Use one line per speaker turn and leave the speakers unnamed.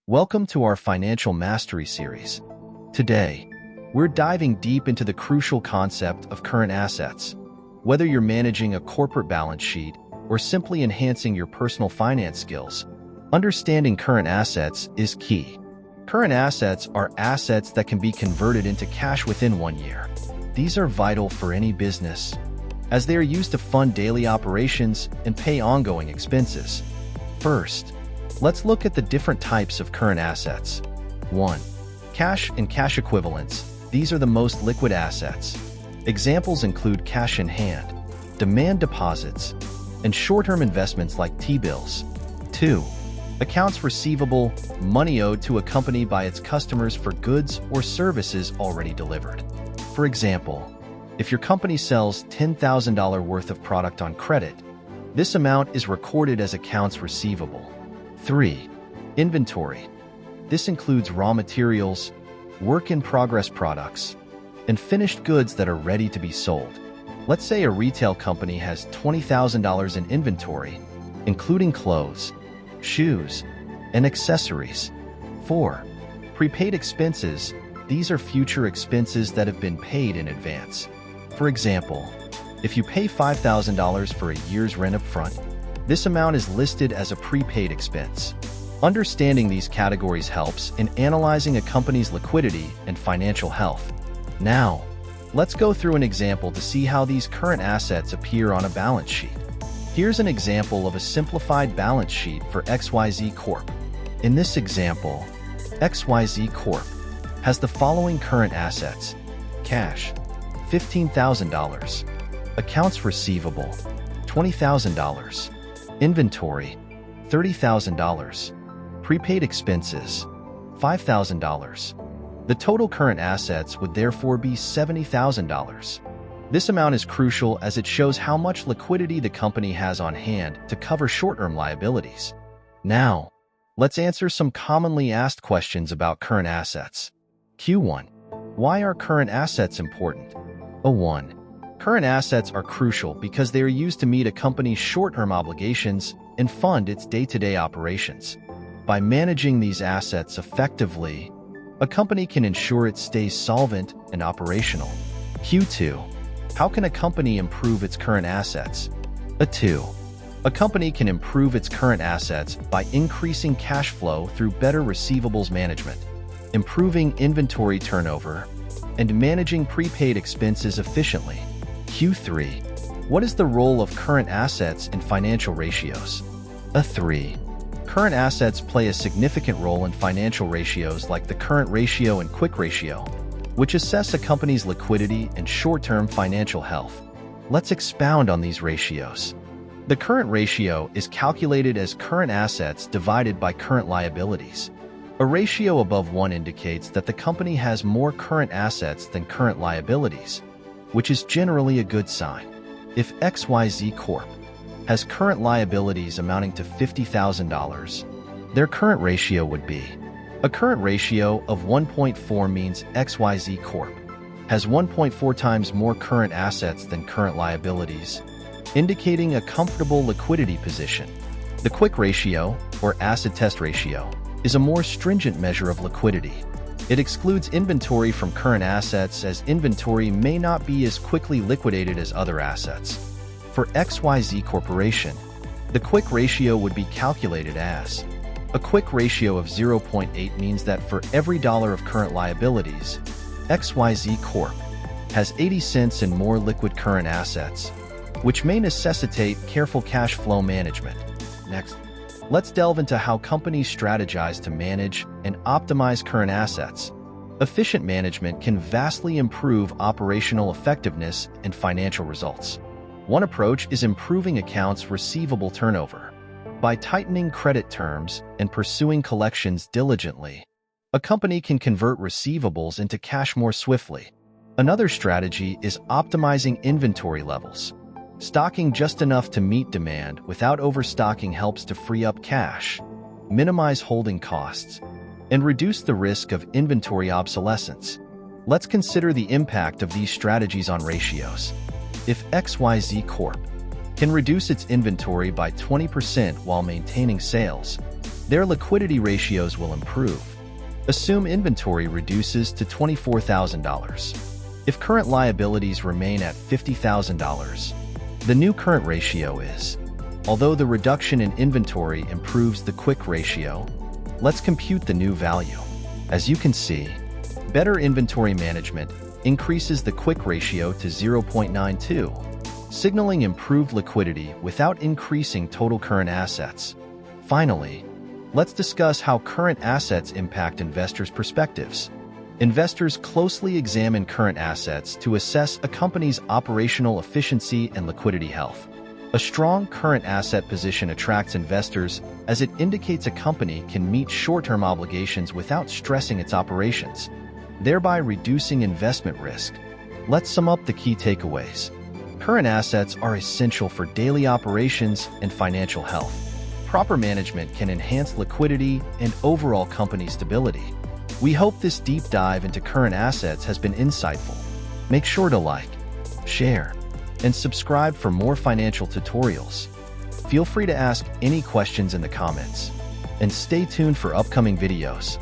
Welcome to our Financial Mastery series. Today, we're diving deep into the crucial concept of current assets. Whether you're managing a corporate balance sheet or simply enhancing your personal finance skills, understanding current assets is key. Current assets are assets that can be converted into cash within 1 year. These are vital for any business, as they are used to fund daily operations and pay ongoing expenses. First, let's look at the different types of current assets. 1. Cash and cash equivalents. These are the most liquid assets. Examples include cash in hand, demand deposits, and short-term investments like T-bills. 2. Accounts receivable, money owed to a company by its customers for goods or services already delivered. For example, if your company sells $10,000 worth of product on credit, this amount is recorded as accounts receivable. 3. Inventory. This includes raw materials, work-in-progress products, and finished goods that are ready to be sold. Let's say a retail company has $20,000 in inventory, including clothes, shoes, and accessories. 4. Prepaid expenses. These are future expenses that have been paid in advance. For example, if you pay $5,000 for a year's rent up front, this amount is listed as a prepaid expense. Understanding these categories helps in analyzing a company's liquidity and financial health. Now, let's go through an example to see how these current assets appear on a balance sheet. Here's an example of a simplified balance sheet for XYZ Corp. In this example, XYZ Corp has the following current assets: cash, $15,000, accounts receivable, $20,000, inventory, $30,000, prepaid expenses, $5,000. The total current assets would therefore be $70,000. This amount is crucial as it shows how much liquidity the company has on hand to cover short-term liabilities. Now, let's answer some commonly asked questions about current assets. Q1. Why are current assets important? 1. Current assets are crucial because they are used to meet a company's short-term obligations and fund its day-to-day operations. By managing these assets effectively, a company can ensure it stays solvent and operational. Q2. How can a company improve its current assets? 2. A company can improve its current assets by increasing cash flow through better receivables management, improving inventory turnover, and managing prepaid expenses efficiently. Q3. What is the role of current assets in financial ratios? 3. Current assets play a significant role in financial ratios like the current ratio and quick ratio, which assess a company's liquidity and short-term financial health. Let's expound on these ratios. The current ratio is calculated as current assets divided by current liabilities. A ratio above 1 indicates that the company has more current assets than current liabilities, which is generally a good sign. If XYZ Corp has current liabilities amounting to $50,000, their current ratio would be. A current ratio of 1.4 means XYZ Corp has 1.4 times more current assets than current liabilities, indicating a comfortable liquidity position. The quick ratio, or acid test ratio, is a more stringent measure of liquidity. It excludes inventory from current assets as inventory may not be as quickly liquidated as other assets. For XYZ Corporation, the quick ratio would be calculated as. A quick ratio of 0.8 means that for every dollar of current liabilities, XYZ Corp has 80 cents in more liquid current assets, which may necessitate careful cash flow management. Next, let's delve into how companies strategize to manage and optimize current assets. Efficient management can vastly improve operational effectiveness and financial results. One approach is improving accounts receivable turnover. By tightening credit terms and pursuing collections diligently, a company can convert receivables into cash more swiftly. Another strategy is optimizing inventory levels. Stocking just enough to meet demand without overstocking helps to free up cash, minimize holding costs, and reduce the risk of inventory obsolescence. Let's consider the impact of these strategies on ratios. If XYZ Corp can reduce its inventory by 20% while maintaining sales, their liquidity ratios will improve. Assume inventory reduces to $24,000. If current liabilities remain at $50,000, the new current ratio is. Although the reduction in inventory improves the quick ratio, let's compute the new value. As you can see, better inventory management increases the quick ratio to 0.92, signaling improved liquidity without increasing total current assets. Finally, let's discuss how current assets impact investors' perspectives. Investors closely examine current assets to assess a company's operational efficiency and liquidity health. A strong current asset position attracts investors as it indicates a company can meet short-term obligations without stressing its operations, thereby reducing investment risk. Let's sum up the key takeaways. Current assets are essential for daily operations and financial health. Proper management can enhance liquidity and overall company stability. We hope this deep dive into current assets has been insightful. Make sure to like, share, and subscribe for more financial tutorials. Feel free to ask any questions in the comments, and stay tuned for upcoming videos.